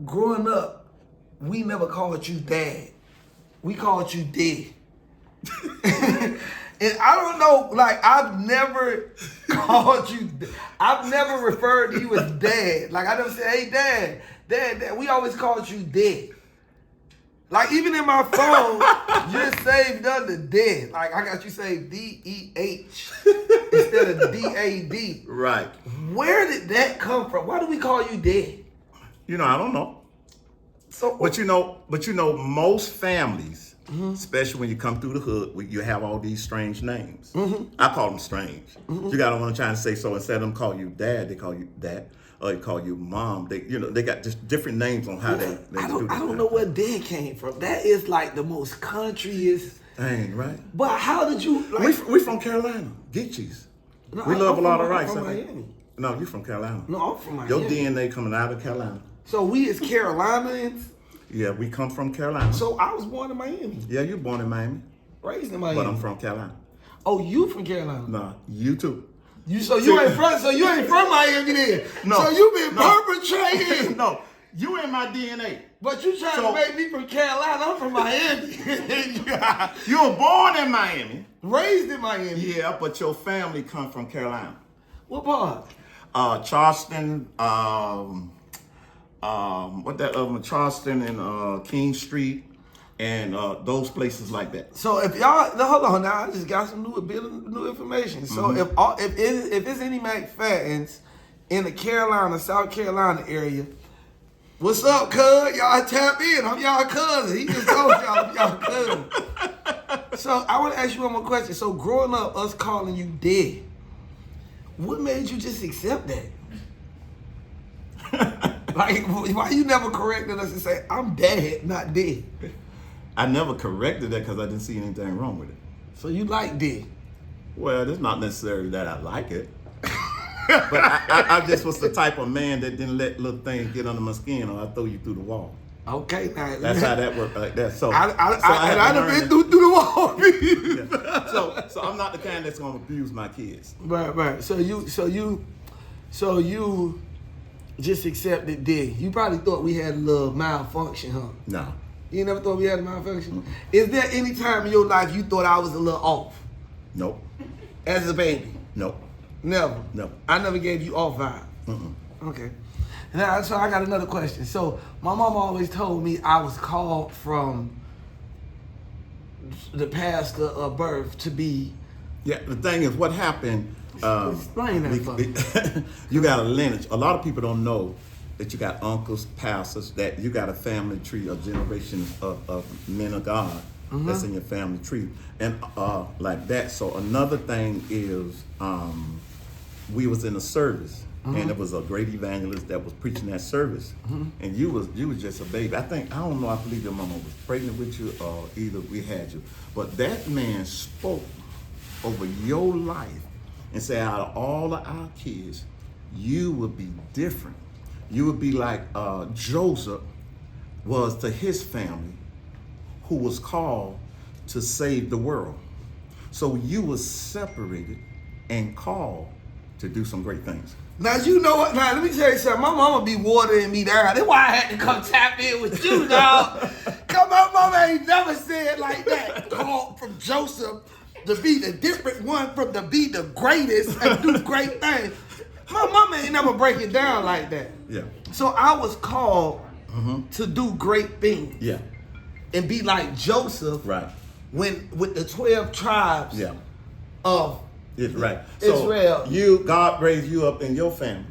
growing up, we never called you dad. We called you Dad. And I don't know, like, I've never called you, I've never referred to you as dad. Like, I never said, hey, dad. We always called you Dad. Like, even in my phone, you're saved under Dad. Like, I got you saved D-E-H instead of D-A-D. Right. Where did that come from? Why do we call you Dad? I don't know. So, But you know, most families, especially when you come through the hood, you have all these strange names. I call them strange. You gotta want to try and say so. Instead of them call you dad, they call you dad, or they call you mom. They got just different names on how they I do that. don't know where Dad came from. That is like the most countryest. Dang, right. But how did you like? We from Carolina, Geechees. No, We love a lot of I'm rice. from Miami. No, you from Carolina. No, I'm from Miami. Your DNA coming out of Carolina. So we as Carolinians. Yeah, we come from Carolina. So I was born in Miami. Yeah, you born in Miami, Raised in Miami. but I'm from Carolina. Oh, you from Carolina? Nah, you too. You ain't from Miami then. No. So you been perpetrating. No, you in my DNA. But you trying to make me from Carolina. I'm from Miami. You were born in Miami. Raised in Miami. Yeah, but your family come from Carolina. What part? Charleston, Charleston and King Street, and those places like that. So if y'all, now, hold on now, I just got some new information. So if it's any McFattens in the Carolina, South Carolina area, what's up, cuz? Y'all tap in. I'm y'all cousin. He just told y'all I'm y'all cousin. So I want to ask you one more question. So growing up, us calling you Dad, what made you just accept that? Like, why you never corrected us and say, I'm Dad, not Dad? I never corrected that because I didn't see anything wrong with it. So you like Dad? Well, it's not necessarily that I like it. But I just was the type of man that didn't let little things get under my skin or I throw you through the wall. Okay, now that's how that worked like that. So I done been through the wall. Yeah. So I'm not the kind that's gonna abuse my kids. Right. So you just accepted Dad. You probably thought we had a little malfunction, huh? No. You never thought we had a malfunction? Mm-hmm. Is there any time in your life you thought I was a little off? Nope. As a baby? Nope. Never? No. I never gave you off vibe? Okay. Now, so I got another question. So my mom always told me I was called from the pastor of birth to be... Yeah, the thing is, what happened... Explain that for me. You got a lineage. A lot of people don't know that you got uncles, pastors, that you got a family tree of generations of men of God that's in your family tree. And like that. So another thing is we was in a service and it was a great evangelist that was preaching that service. And you was just a baby. I believe your mama was pregnant with you or either we had you. But that man spoke over your life and said, out of all of our kids, you would be different. You would be like Joseph was to his family, who was called to save the world. So you was separated and called to do some great things. Now, you know what? Now, let me tell you something. My mama be watering me down. That's why I had to come tap in with you, dog. Cause my mama ain't never said like that. Called from Joseph to be the different one from to be the greatest and do great things. My mama ain't never break it down like that. Yeah. So I was called to do great things. Yeah. And be like Joseph. Right. With the 12 tribes. Yeah. Of right. Israel. So God raised you up in your family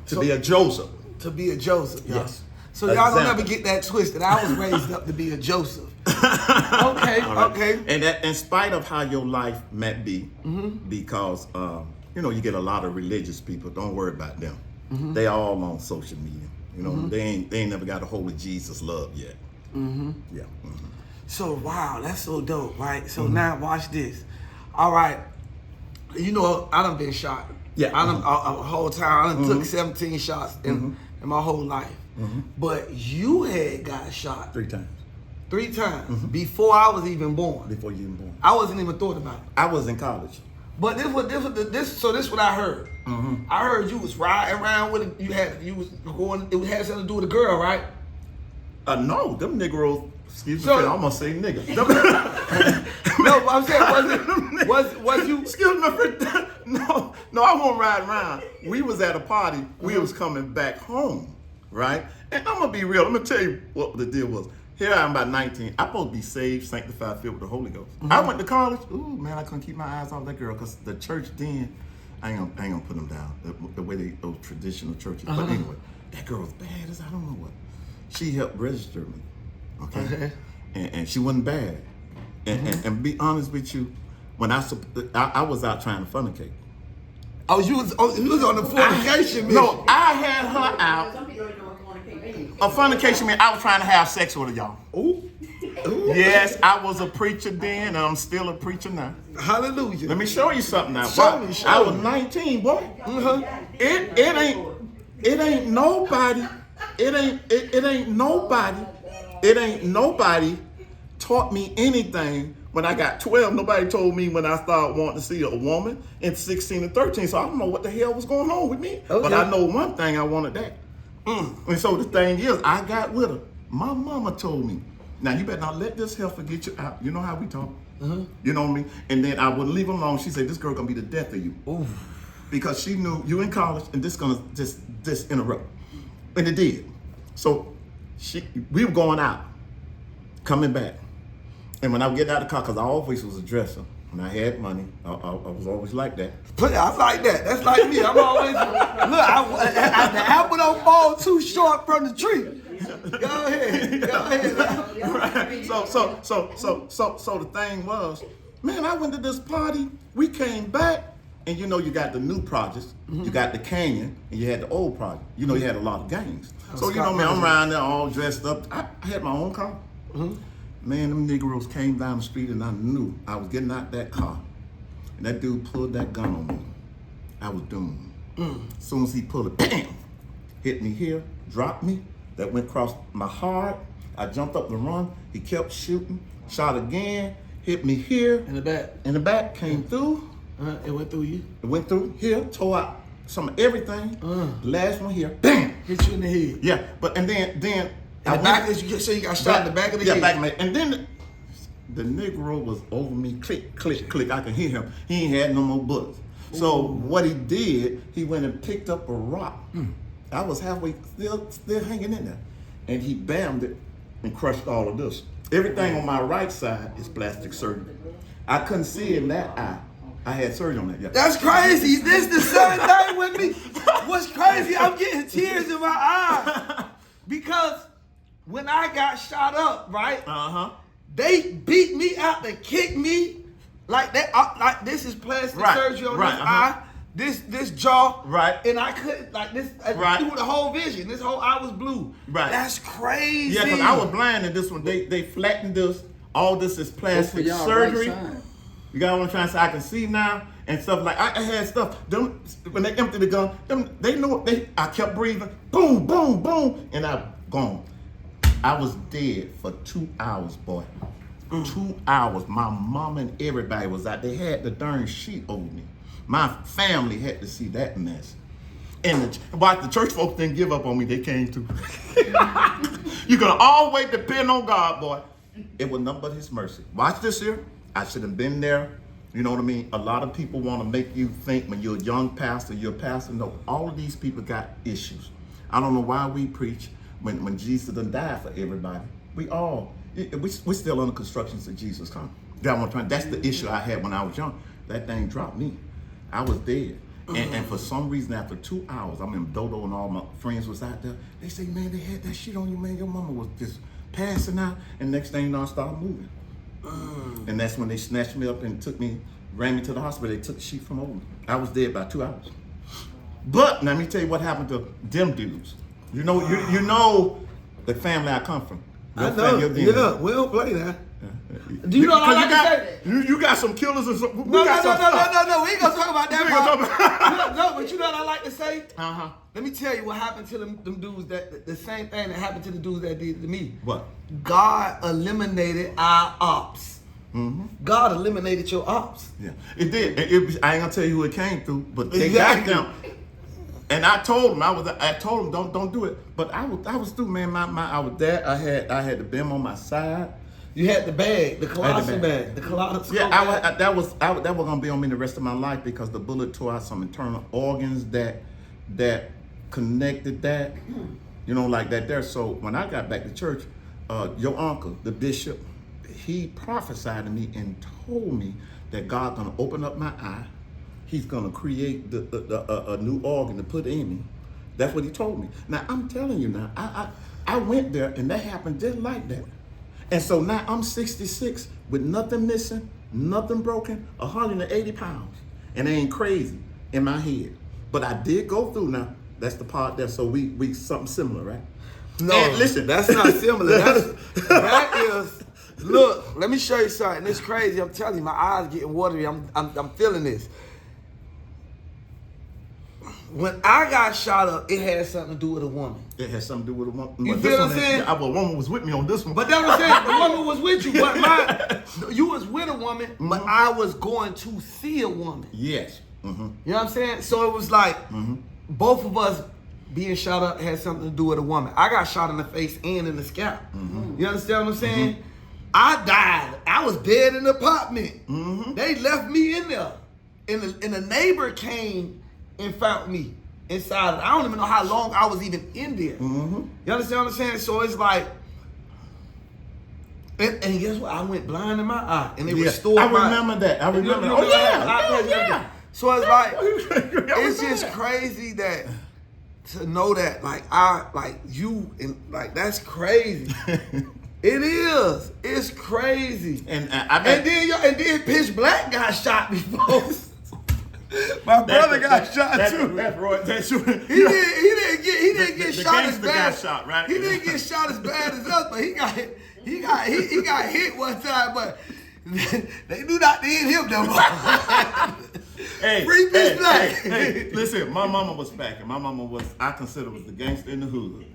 to be a Joseph. To be a Joseph. Y'all. Yes. So y'all don't ever get that twisted. I was raised up to be a Joseph. Okay. Right. Okay. And that, in spite of how your life might be, because you get a lot of religious people. Don't worry about them. They all on social media. They ain't never got a hold of Jesus' love yet. Yeah. So wow, that's so dope, right? So now watch this. All right, I done been shot. Yeah. I done a whole time. I done took 17 shots in my whole life. But you had got shot 3 times. 3 times before I was even born. Before you even born. I wasn't even thought about it. I was in college. But this what I heard. I heard you was riding around with it. It had something to do with a girl, right? No, them Negroes. Excuse me, So- I almost say nigga. No, but I'm saying, was you? Excuse me, no, I won't ride around. We was at a party. We was coming back home, right? And I'm gonna be real. I'm gonna tell you what the deal was. Here I am, about 19. I'm supposed to be saved, sanctified, filled with the Holy Ghost. I went to college. Ooh, man, I couldn't keep my eyes off that girl because the church then, I ain't gonna put them down the way those traditional churches. But anyway, that girl was bad as I don't know what. She helped register me, okay? And she wasn't bad. And be honest with you, when I was out trying to fornicate. Oh, you was on the fornication mission. No, I had her out. A fornication mean I was trying to have sex with her, y'all. Ooh. Yes, I was a preacher then, and I'm still a preacher now. Hallelujah. Let me show you something now. Show me. I was 19, boy. It ain't nobody taught me anything when I got 12. Nobody told me when I started wanting to see a woman in 16 and 13. So I don't know what the hell was going on with me. Okay. But I know one thing, I wanted that. And so the thing is, I got with her. My mama told me, now you better not let this heifer get you out. You know how we talk. You know what I mean? And then I wouldn't leave her alone. She said, this girl gonna be the death of you. Ooh. Because she knew you in college and this gonna just interrupt. And it did. So we were going out, coming back. And when I would get out of the car, because I always was a dresser, when I had money, I was always like that. I like that. That's like me. I'm always look. The apple don't fall too short from the tree. Go ahead. Right. So the thing was, man, I went to this party. We came back, and you know, you got the new projects, you got the Canyon, and you had the old project. You know, you had a lot of gangs. So you know, man, I'm around there all dressed up. I had my own car. Man, them Negroes came down the street, and I knew I was getting out that car. And that dude pulled that gun on me. I was doomed. As soon as he pulled it, bam! Hit me here, dropped me. That went across my heart. I jumped up and run. He kept shooting. Shot again. Hit me here. In the back. In the back. Came through. It went through you. It went through here. Tore out some of everything. The last one here. Bam! Hit you in the head. Yeah, but and then In the back, so you got shot in the back of the head. Yeah, back of my, and then the Negro was over me, click, click, click. I could hear him. He ain't had no more bullets. So what he did, he went and picked up a rock. I was halfway, still hanging in there. And he bammed it and crushed all of this. Everything on my right side is plastic surgery. I couldn't see in that eye. I had surgery on that. Yeah. That's crazy. This the same thing with me. What's crazy, I'm getting tears in my eyes. Because when I got shot up, right? They beat me out, they kicked me like that. Like this is plastic surgery on this eye, this jaw, and I couldn't like this through the whole vision. This whole eye was blue. That's crazy. Yeah, because I was blind in this one. They flattened this. All this is plastic surgery. You got what I'm trying to say? I can see now and stuff like I had stuff. Them when they emptied the gun, they knew I kept breathing. Boom, boom, boom, and I gone. I was dead for 2 hours, boy. 2 hours. My mom and everybody was out. They had the darn sheet over me. My family had to see that mess. And the church folks didn't give up on me. They came too. You can always depend on God, boy. It was nothing but His mercy. Watch this here. I should have been there. You know what I mean? A lot of people want to make you think when you're a young pastor, you're a pastor. No, all of these people got issues. I don't know why we preach when Jesus done died for everybody. We still under construction till Jesus come. That's the issue I had when I was young. That thing dropped me. I was dead. And for some reason, after 2 hours, I mean, Dodo and all my friends was out there. They say, man, they had that shit on you, man. Your mama was just passing out. And next thing you know, I started moving. And that's when they snatched me up and ran me to the hospital. They took the sheet from over me. I was dead by 2 hours. But let me tell you what happened to them dudes. You know, you know the family I come from. I know. Yeah, we don't play that. Do you know what I like to say? You got some killers and some. No. We ain't gonna talk about that. No, but you know what I like to say? Let me tell you what happened to them dudes. That the same thing that happened to the dudes that did to me. What? God eliminated our ops. God eliminated your ops. Yeah, it did. I ain't gonna tell you who it came through, but they Exactly. got them. And I told him, I told him don't do it. But I was through, man. I was there. I had the BIM on my side. You had the bag, the colossal bag, the colossal bag. That was gonna be on me the rest of my life because the bullet tore out some internal organs that connected that, like that there. So when I got back to church, your uncle, the bishop, he prophesied to me and told me that God gonna open up my eye. He's gonna create a new organ to put in me. That's what he told me. Now I'm telling you now, I went there and that happened just like that. And so now I'm 66 with nothing missing, nothing broken, 180 pounds. And it ain't crazy in my head. But I did go through now. That's the part there. So we something similar, right? No, and listen, that's not similar. That is, look, let me show you something. It's crazy. I'm telling you, my eyes getting watery. I'm feeling this. When I got shot up, it had something to do with a woman. It had something to do with a woman. You feel what I'm saying? A woman was with me on this one. But that's what I'm saying. The woman was with you, but you was with a woman, but I was going to see a woman. Yes. You know what I'm saying? So it was like both of us being shot up had something to do with a woman. I got shot in the face and in the scalp. You understand what I'm saying? I died. I was dead in the apartment. They left me in there. And a neighbor came and found me inside. I don't even know how long I was even in there. You understand what I'm saying? So it's like, and guess what? I went blind in my eye, and they restored my. I remember that. I remember. Yeah. So it's like, it's just crazy that to know that, you, and that's crazy. It is. It's crazy. And then Pitch Black got shot before. My brother got shot too. That's right. He didn't get shot as bad. Got shot, right? He didn't get shot as bad as us, but he got hit one time, but they knew not to hit him though. Free Pitch Black. Hey, listen, my mama was packing. My mama I consider was the gangster in the hood.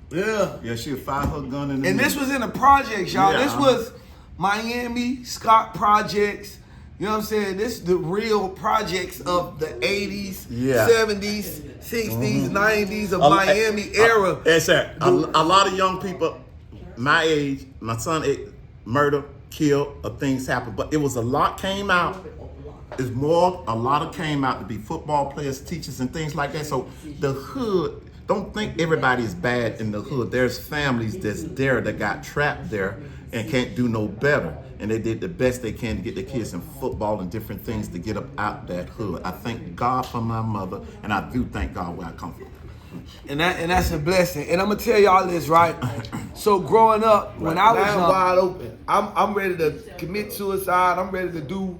Yeah, she'd fire her gun in the And this was in the projects, y'all. Yeah, this was Miami, Scott Projects. You know what I'm saying? This is the real projects of the 80s, 70s, 60s, 90s of Miami era. Yes, sir. A lot of young people my age, my son, murder, kill, or things happen. But it was a lot came out. A lot came out to be football players, teachers, and things like that. So the hood, don't think everybody is bad in the hood. There's families that's there that got trapped there and can't do no better. And they did the best they can to get their kids in football and different things to get up out that hood. I thank God for my mother, and I do thank God where I come from. And that's a blessing. And I'm gonna tell y'all this, right? So growing up, when I was young, wide open, I'm ready to commit suicide. I'm ready to do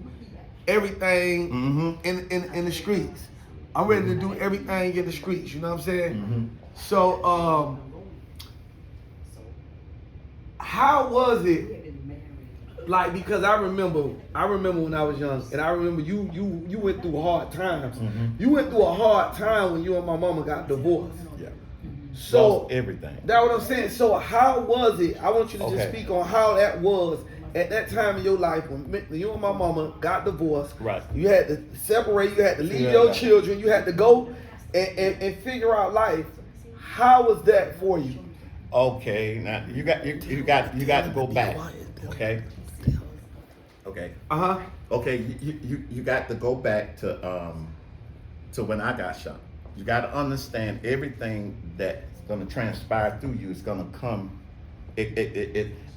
everything in the streets. I'm ready to do everything in the streets. You know what I'm saying? So how was it? Like, because I remember when I was young, and I remember you went through hard times. You went through a hard time when you and my mama got divorced. Yeah. So lost everything. That's what I'm saying. So how was it? I want you to just speak on how that was at that time in your life when you and my mama got divorced. Right. You had to separate. You had to leave your children. You had to go and figure out life. How was that for you? Okay. Now you got to go back. Okay. Okay. Okay. You got to go back to when I got shot. You got to understand everything that's going to transpire through you is going to come.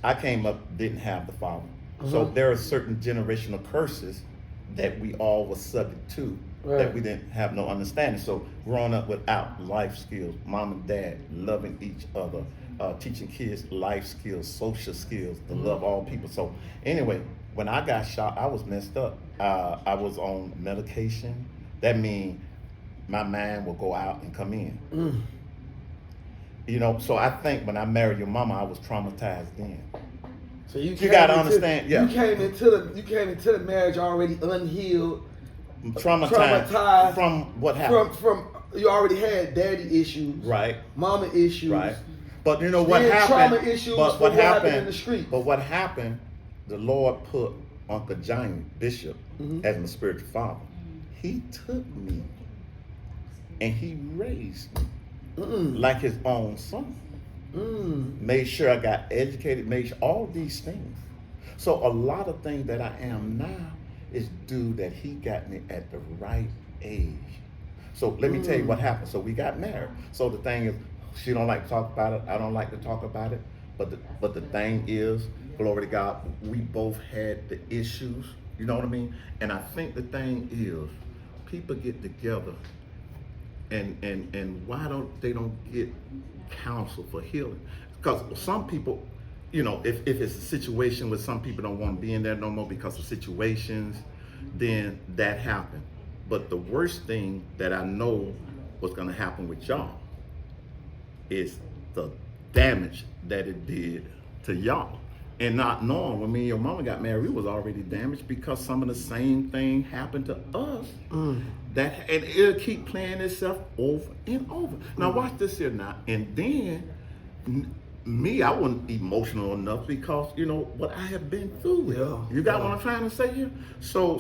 I came up, didn't have the father. So there are certain generational curses that we all were subject to that we didn't have no understanding. So growing up without life skills, mom and dad loving each other, teaching kids life skills, social skills, to love all people. So anyway, when I got shot, I was messed up. I was on medication. That means my mind will go out and come in. You know, so I think when I married your mama, I was traumatized then. So you gotta understand. Yeah, you came into the marriage already unhealed, traumatized from what happened. From you already had daddy issues, right? Mama issues, right? But you know what happened? Trauma issues. But what happened in the street? But what happened? The Lord put Uncle Johnny Bishop as my spiritual father. He took me and he raised me like his own son. Made sure I got educated, made sure all these things. So a lot of things that I am now is due that he got me at the right age. So let me tell you what happened. So we got married. So the thing is, she don't like to talk about it. I don't like to talk about it. But the thing is, glory to God, we both had the issues. You know what I mean? And I think the thing is, people get together, and why don't they get counsel for healing? Because some people, you know, if it's a situation where some people don't want to be in there no more because of situations, then that happened. But the worst thing that I know was going to happen with y'all is the damage that it did to y'all. And not knowing, when me and your mama got married, we was already damaged because some of the same thing happened to us. And it'll keep playing itself over and over. Now watch this here now. And then me, I wasn't emotional enough because, you know, what I have been through with. You got what I'm trying to say here? So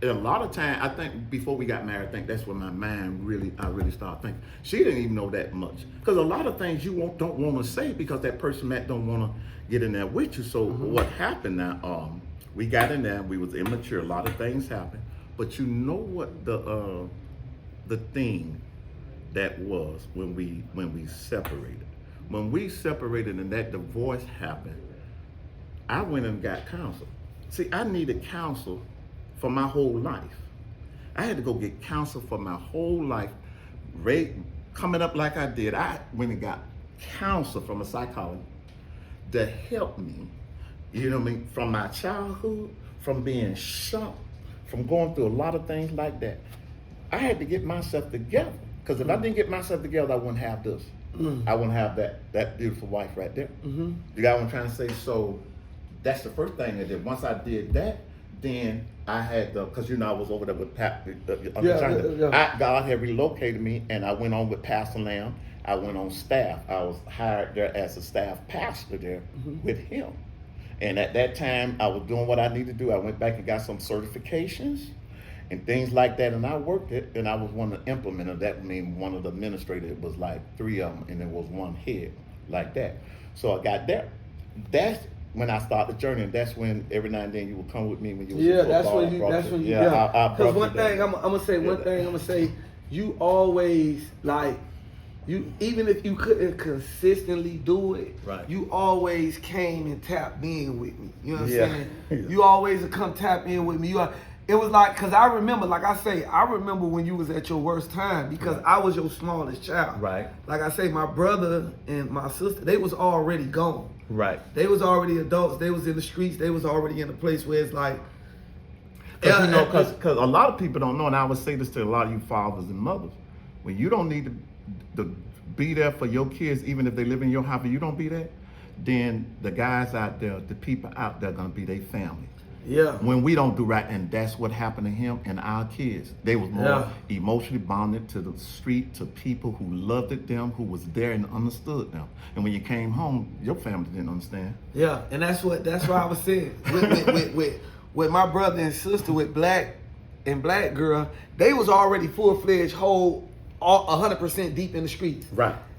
a lot of time, I think before we got married, I think that's when my mind I really started thinking. She didn't even know that much. Because a lot of things you don't want to say because that person that don't want to get in there with you. So what happened now, we got in there, we was immature, a lot of things happened. But you know what the thing that was when we separated. When we separated and that divorce happened, I went and got counsel. See, I needed counsel for my whole life. I had to go get counsel for my whole life. Coming up like I did, I went and got counsel from a psychologist to help me, you know what I mean, from my childhood, from being shocked, from going through a lot of things like that. I had to get myself together. Because if I didn't get myself together, I wouldn't have this. I wouldn't have that beautiful wife right there. You got what I'm trying to say? So that's the first thing I did. Once I did that, then I had because you know I was over there with God had relocated me, and I went on with Pastor Lamb. I went on staff. I was hired there as a staff pastor there with him. And at that time, I was doing what I needed to do. I went back and got some certifications and things like that, and I worked it, and I was one of the implementers. That means one of the administrators. It was like 3 of them, and there was one head like that. So I got there. That's when I started the journey, and that's when every now and then you would come with me when you was that's when you because one thing I'm gonna say, you always like. You even if you couldn't consistently do it, you always came and tapped in with me. You know what I'm saying? You always would come tap in with me. It was like, because I remember, like I say, I remember when you was at your worst time because I was your smallest child. Like I say, my brother and my sister, they was already gone. They was already adults. They was in the streets. They was already in a place where it's like. Because you know, because a lot of people don't know, and I would say this to a lot of you fathers and mothers, when you don't need to be there for your kids, even if they live in your house, and you don't be there, then the guys out there, the people out there, gonna be their family. When we don't do right, and that's what happened to him and our kids. They was more emotionally bonded to the street, to people who loved them, who was there and understood them. And when you came home, your family didn't understand. And that's why I was saying with my brother and sister, with black girl, they was already full-fledged whole. 100% deep in the streets.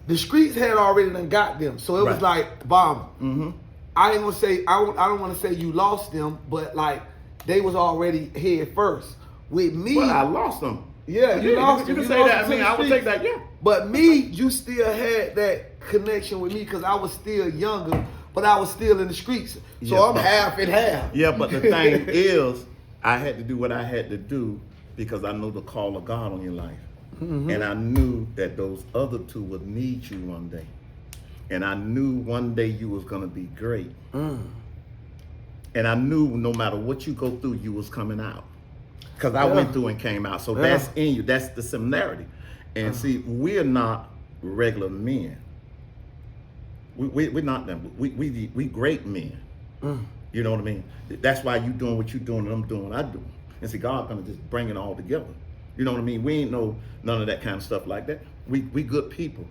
The streets had already done got them, so it was like bomb. I ain't gonna say I don't want to say you lost them, but like they was already head first. With me, well, I lost them. You lost them. You can say that. I mean, I would take that. But me, you still had that connection with me because I was still younger, but I was still in the streets. So I'm half and half. But the thing is, I had to do what I had to do because I know the call of God on your life. And I knew that those other two would need you one day. And I knew one day you was going to be great. And I knew no matter what you go through, you was coming out. Because I went through and came out. So that's in you. That's the similarity. And see, we're not regular men. We're not them. We great men. You know what I mean? That's why you doing what you doing and I'm doing what I do. And see, God going to just bring it all together. You know what I mean? We ain't know none of that kind of stuff like that. We good people.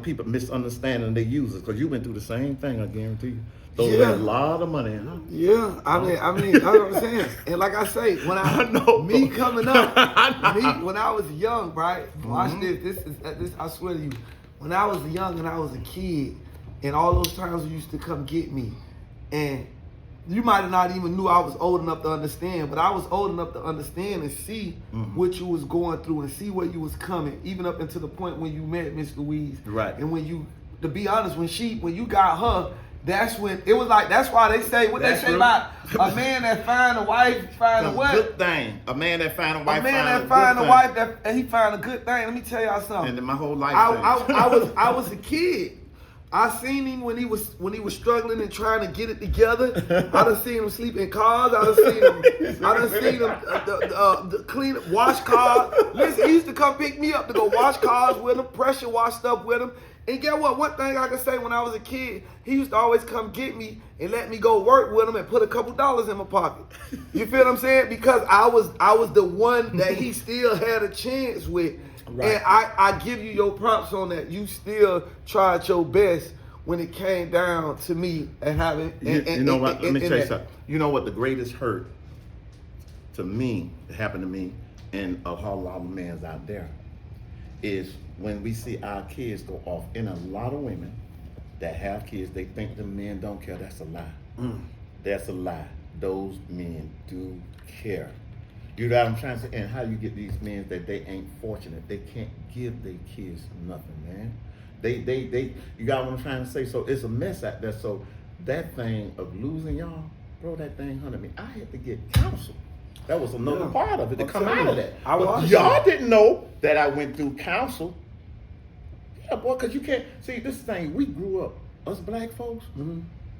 people misunderstanding they use it, because you went through the same thing, I guarantee you. Throw Yeah. away a lot of money, huh? Yeah, I mean, that's what I'm saying. And like I say, when me coming up, when I was young, right? Watch this. This. I swear to you, when I was young and I was a kid, and all those times you used to come get me, and you might have not even knew I was old enough to understand, but I was old enough to understand and see what you was going through and see where you was coming, even up until the point when you met Miss Louise. Right. And to be honest, when you got her, that's when it was like. That's why they say what they say about a man that find a wife find a what? Good thing. A man that find a wife. A man that find a wife and he find a good thing. Let me tell y'all something. And then my whole life. I was a kid. I seen him when he was struggling and trying to get it together. I done seen him sleep in cars. I done seen him clean wash cars. Listen, he used to come pick me up to go wash cars with him, pressure wash stuff with him. And get what? One thing I can say, when I was a kid, he used to always come get me and let me go work with him and put a couple dollars in my pocket. You feel what I'm saying? Because I was the one that he still had a chance with. Right. And I give you your props on that. You still tried your best when it came down to me and having. You know what? Let me tell you something. You know what? The greatest hurt to me, that happened to me, and a whole lot of men's out there, is when we see our kids go off. And a lot of women that have kids, they think the men don't care. That's a lie. That's a lie. Those men do care. You know what I'm trying to say? And how you get these men that they ain't fortunate. They can't give their kids nothing, man. They you got what I'm trying to say? So it's a mess out there. So that thing of losing y'all, bro, that thing hunted me. I had to get counsel. That was another part of it to come out of that. But y'all didn't know that I went through counsel. Yeah, boy, because you can't see this thing. We grew up, us black folks.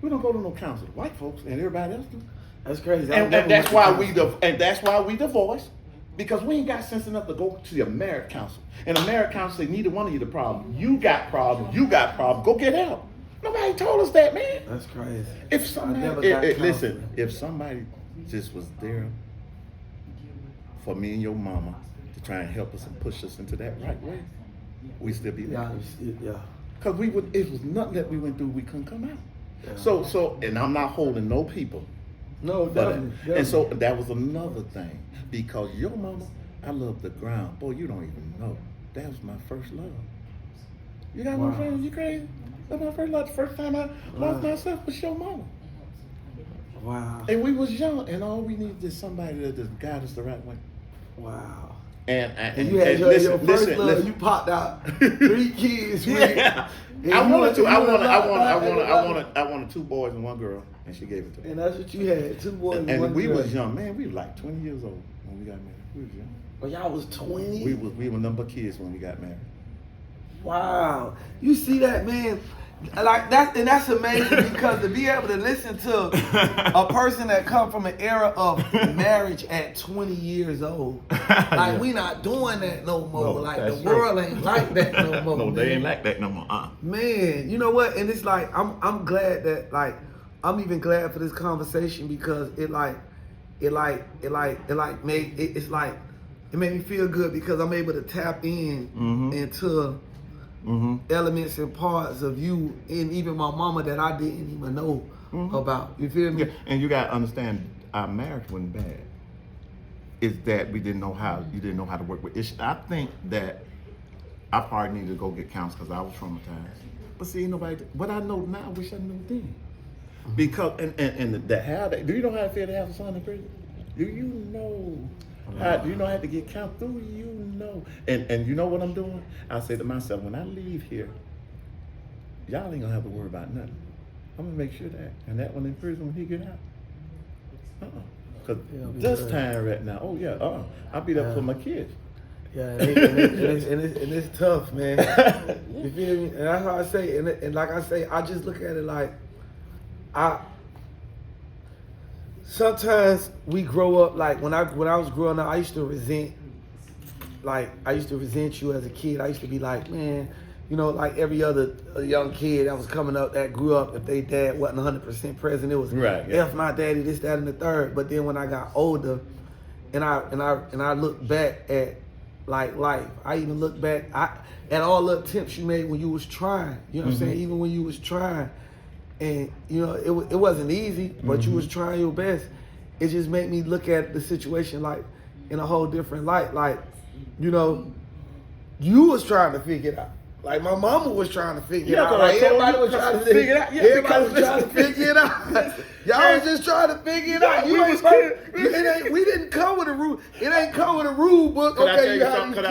We don't go to no counsel. White folks and everybody else do. That's crazy. And that's why we divorced, because we ain't got sense enough to go to the marriage counsel. And the marriage counsel say neither one of you the problem. You got problem. You got problem. Go get help. Nobody told us that, man. That's crazy. If somebody listen, if somebody just was there for me and your mama to try and help us and push us into that right way, we still be there. Yeah. Because it was nothing that we went through we couldn't come out. Yeah. So, and I'm not holding no people. No, definitely. And so that was another thing, because your mama, I love the ground. Boy, you don't even know. That was my first love. You got my friend? You crazy? That's my first love. The first time I lost myself was your mama. Wow. And we was young, and all we needed is somebody that just guide us the right way. Wow. And you had your first love. You popped out 3 kids. Yeah. I wanted 2 boys and 1 girl, and she gave it to me. And that's what you had, 2 boys and 1 girl. And we was young, man. We were like 20 years old when we got married. We was young. Well, y'all was 20? We were number kids when we got married. Wow. You see that, man? Like that's amazing, because to be able to listen to a person that come from an era of marriage at 20 years old, like we not doing that no more. No, like the world ain't like that no more. No, they ain't like that no more. Man, you know what? And it's like I'm glad that I'm even glad for this conversation, because it made me feel good, because I'm able to tap in into elements and parts of you and even my mama that I didn't even know about. You feel me? Yeah. And you gotta understand, our marriage wasn't bad. It's that you didn't know how to work with issues. I think that I probably needed to go get counsel because I was traumatized. But see, nobody. What I know now, I wish I knew then. Because and do you know how it feel to have a son in prison? Do you know? Do you know I had to get counsel? Do you know? And you know what I'm doing? I say to myself, when I leave here, y'all ain't gonna have to worry about nothing. I'm gonna make sure that. And that one in prison when he get out. Because this time right now, I'll be there for my kids. Yeah, and it's tough, man. You feel me? And that's how I say, and like I say, I just look at it like, sometimes we grow up, like when I was growing up, I used to resent you as a kid. I used to be like, man, you know, like every other young kid that was coming up that grew up, if they dad wasn't 100% present, it was F my daddy, this, that, and the third. But then when I got older, and I look back at like life. I even look back at all the attempts you made when you was trying. You know what I'm saying? Even when you was trying, and you know it wasn't easy, but you was trying your best. It just made me look at the situation like in a whole different light. Like, you know, you was trying to figure it out. Like my mama was trying to figure it out. Like everybody was trying to figure it out. Everybody was trying to figure it out. Y'all was just trying to figure it out. We didn't come with a rule. It ain't come with a rule book. Could I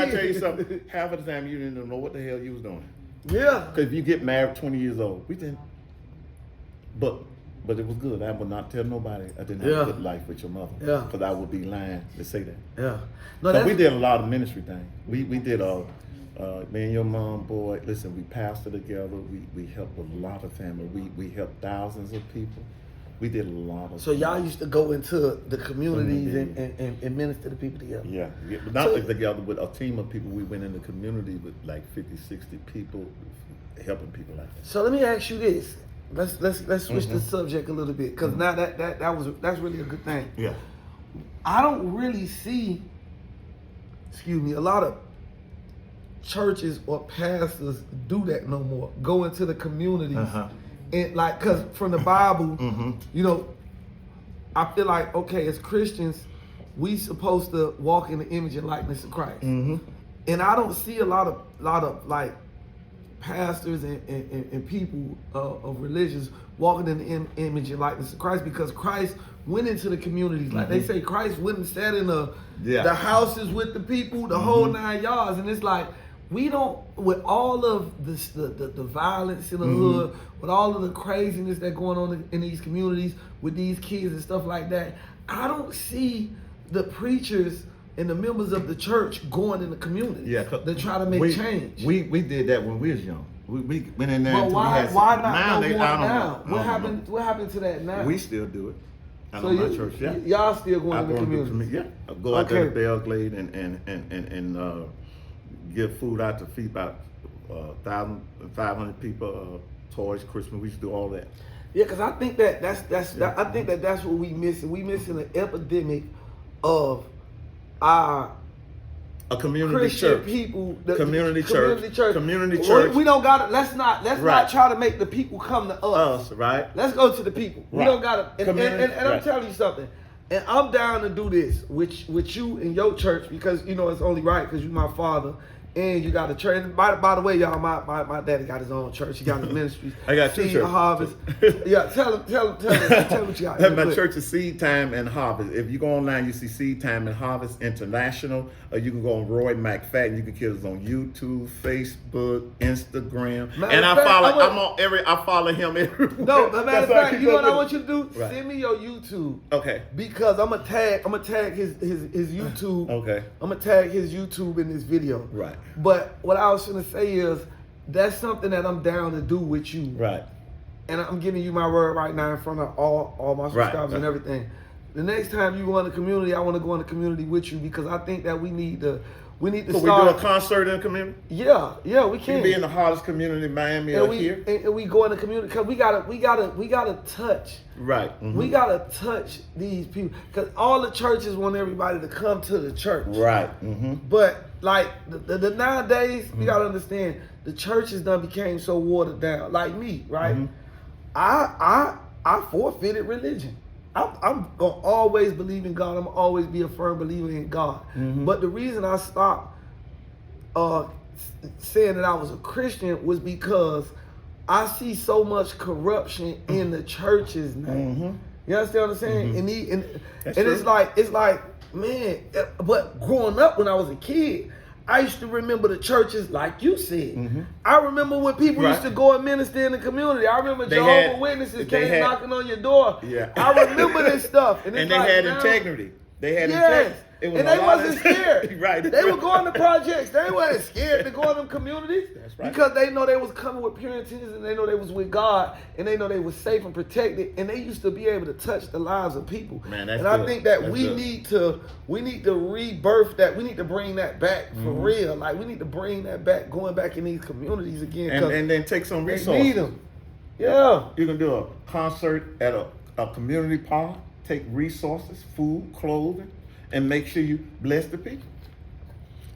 tell you something? Half of the time you didn't even know what the hell you was doing. Yeah. Because if you get married 20 years old, we didn't. But it was good. I would not tell nobody I didn't have a good life with your mother. Yeah. Because I would be lying to say that. Yeah. No, we did a lot of ministry things. We did me and your mom, boy, listen, we pastored together. We helped a lot of family. We helped thousands of people. We did a lot of So y'all used to go into the communities and minister to people together? Yeah. Not only together, with a team of people. We went in the community with like 50, 60 people, helping people like that. So let me ask you this. Let's switch the subject a little bit, because now that's really a good thing. Yeah. I don't really see, a lot of churches or pastors do that no more. Go into the communities and like, cause from the Bible, you know, I feel like, okay, as Christians, we supposed to walk in the image and likeness of Christ, and I don't see a lot of like pastors and people of religions walking in the image and likeness of Christ, because Christ went into the communities. Like they say, Christ went and sat in the houses with the people, the whole 9 yards, and it's like, we don't, with all of this, the violence in the hood, with all of the craziness that's going on in these communities with these kids and stuff like that, I don't see the preachers and the members of the church going in the community to try to make change. We did that when we was young. We went in there. But why not no more now? Know. What happened to that now? We still do it. So my church, y'all still going in the community? I go out there to Belgrade and give food out to feed about 1,500 people. Toys, Christmas. We used to do all that. Yeah, because I think I think that's what we missing. We missing an epidemic of our community Christian church. People, community church. We don't got to. Let's not try to make the people come to us. Right. Let's go to the people. We don't got to. And I'm telling you something. And I'm down to do this with you and your church, because you know it's only right, because you my father. And you got a church. By the way, y'all, my daddy got his own church. He got his ministries. I got two churches. Harvest. Yeah, tell him what you got. My church is Seed Time and Harvest. If you go online, you see Seed Time and Harvest International. Or you can go on Roy McFadden. You can get us on YouTube, Facebook, Instagram. I follow him everywhere. No, matter of fact, you know what I want you to do? Right. Send me your YouTube. Okay. Because I'm gonna tag his YouTube. Okay. I'm gonna tag his YouTube in this video. Right. But what I was gonna say is, that's something that I'm down to do with you. Right. And I'm giving you my word right now in front of all my subscribers and everything. The next time you go in the community, I want to go in the community with you, because I think that we need to start. We do a concert in the community? Yeah, we can. You be in the hardest community in Miami or here? And we go in the community, because we gotta touch. Right. We gotta touch these people, because all the churches want everybody to come to the church. Right. But like the nowadays, you gotta understand, the churches done became so watered down. Like me, right? I forfeited religion. I'm gonna always believe in God. I'm gonna always be a firm believer in God. But the reason I stopped saying that I was a Christian was because I see so much corruption in the churches now. You understand what I'm saying? And it's like, man. But growing up when I was a kid, I used to remember the churches, like you said. I remember when people used to go and minister in the community. I remember Jehovah's Witnesses came knocking on your door. Yeah. I remember this stuff. And they had integrity. They had integrity. And they wasn't scared. Right. They would go in the projects. They weren't scared to go in them communities. That's right. Because they know they was coming with pure intentions, and they know they was with God, and they know they was safe and protected, and they used to be able to touch the lives of people. Man, that's and good. I think that we need to rebirth that. We need to bring that back for real. Like, we need to bring that back, going back in these communities again. And then take some resources. Need them. Yeah. You can do a concert at a community park. Take resources, food, clothing, and make sure you bless the people.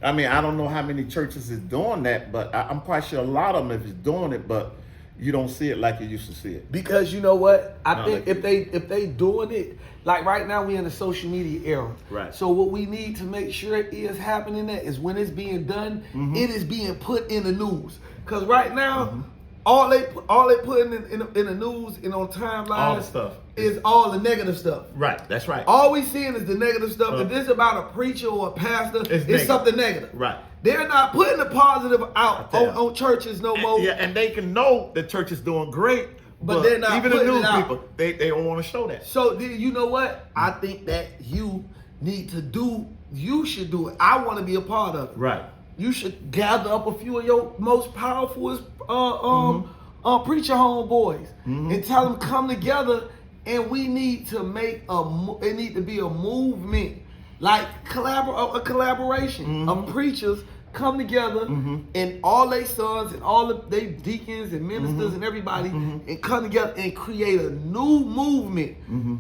I mean, I don't know how many churches is doing that, but I'm quite sure a lot of them is doing it, but you don't see it like you used to see it. Because you know what? I Not think like if they doing it, like right now we in the social media era. Right. So what we need to make sure is happening that is when it's being done, it is being put in the news. Because right now, all they put in the news and on timelines All the stuff is all the negative stuff. Right, that's right. All we seeing is the negative stuff. If it's about a preacher or a pastor, it's negative. something negative. Right. They're not putting the positive out Okay. on churches no more. Yeah, and they can know the church is doing great, But they're not even the putting it news out. people, they don't want to show that. So you know what? I think that you need to do. You should do it. I want to be a part of it. Right. You should gather up a few of your most powerful preacher homeboys and tell them come together, and we need to make it need to be a movement, like a collaboration of preachers come together and all their sons and all of their deacons and ministers and everybody and come together and create a new movement.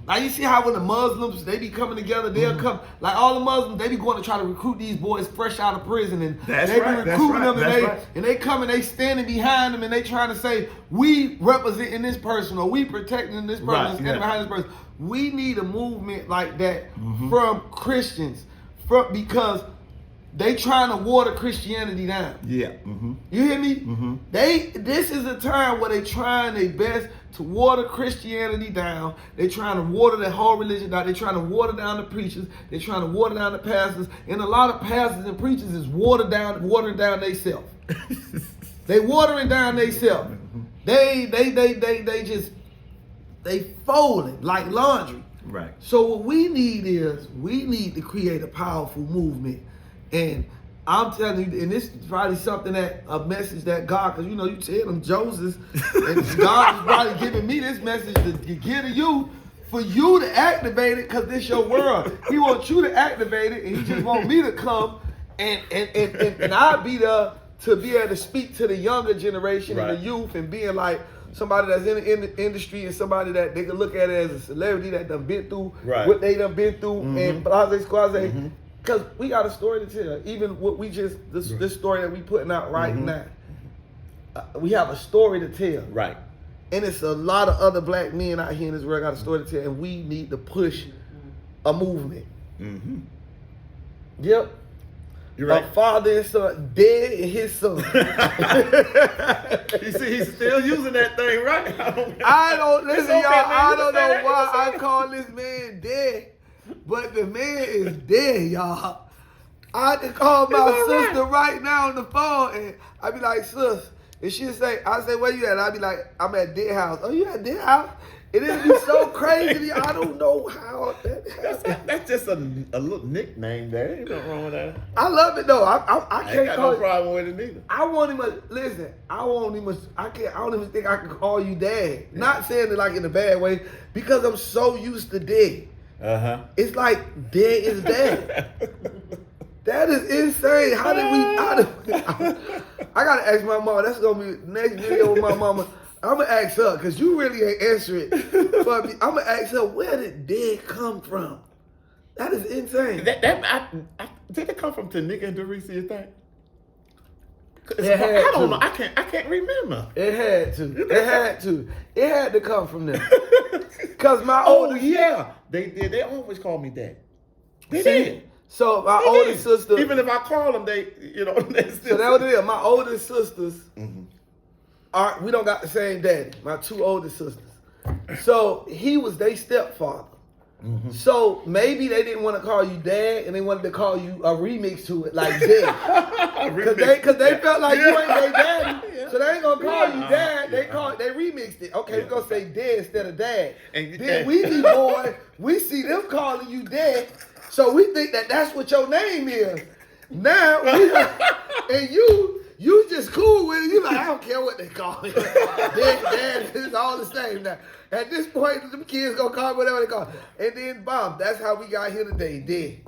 Like you see how when the Muslims, they be coming together, they'll come, like all the Muslims, they be going to try to recruit these boys fresh out of prison, and That's they right, be that's recruiting right, them, and that's they right. and they come and they standing behind them and they trying to say, we representing this person or we protecting this person, Right, standing yeah. behind this person. We need a movement like that from Christians, because they trying to water Christianity down. Yeah. You hear me? This is a time where they trying their best to water Christianity down. They trying to water the whole religion down. They trying to water down the preachers. They trying to water down the pastors. And a lot of pastors and preachers is watering down themselves. They watering down themselves. They folding like laundry. Right. So what we need to create a powerful movement. And I'm telling you, and this is probably something a message that God, because you know, you tell them Joseph, and God is probably giving me this message to give to you, for you to activate it, because this your world. He wants you to activate it, and he just want me to come and I'll be there to be able to speak to the younger generation and the youth, and being like somebody that's in the industry and somebody that they can look at it as a celebrity that done been through what they done been through, and blase squaze. Because we got a story to tell. Even what we just, this story that we putting out right now, we have a story to tell. Right. And it's a lot of other black men out here in this world got a story to tell, and we need to push a movement. Yep. You're right. A father and son, dead and his son. You see, he's still using that thing, right? I don't, listen, okay, y'all, man. I don't know It's why okay. I call this man dead. But the man is dead, y'all. I can call my sister right now on the phone, and I be like, sis, and she'll say, I say, where you at? I be like, I'm at dead house. Oh, you at dead house? And it be so crazy. I don't know how that happened. That's just a little nickname there. Ain't nothing wrong with that. I love it though. I I can't ain't got call no it. problem with it neither. I won't even listen. I don't even think I can call you dad. Not saying it like in a bad way, because I'm so used to dad. It's like dad is dad. That is insane. How did we? I gotta ask my mama. That's gonna be the next video with my mama. I'm gonna ask her, because you really ain't answering it. But I'm gonna ask her, where did dad come from? That is insane. Did it come from Tanika and Doris, you think? It I don't know. I can't remember. It had to. It had to come from them. Cause my Oh older yeah, they did. They always call me dad. They See? did. So my They older did. sister. Even if I call them, they still. So that was it. My older sisters we don't got the same daddy. My two older sisters. So he was their stepfather. So maybe they didn't want to call you dad, and they wanted to call you a remix to it, like dad. Because they felt like you ain't their daddy, so they ain't gonna call you dad. They remixed it. Okay, we're gonna say dad instead of dad. Then we be boy, we see them calling you dad, so we think that that's what your name is. Now and you just cool with it. You like, I don't care what they call it. Dad, it's all the same now. At this point, the kids gonna call it whatever they call it. And then, Bob, that's how we got here today, dead.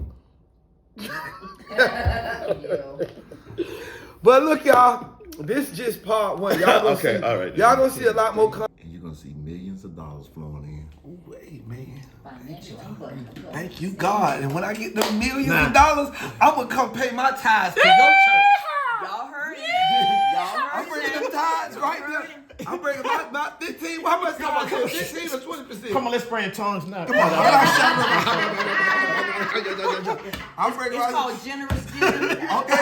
But look, y'all, this is just part one. Y'all gonna see, all right. y'all gonna see a lot more content. And you're gonna to see millions of dollars flowing in. Ooh, amen. Financial abundance. Thank you, God. And when I get the millions of dollars, I'm gonna come pay my tithes to your church. Y'all heard it. I'm bringing them tithes right there. I'm bringing my 15. How much am I coming? 15 or 20%? Come on, let's pray in tongues now. Come on. I'm bringing It's called generous giving. Okay.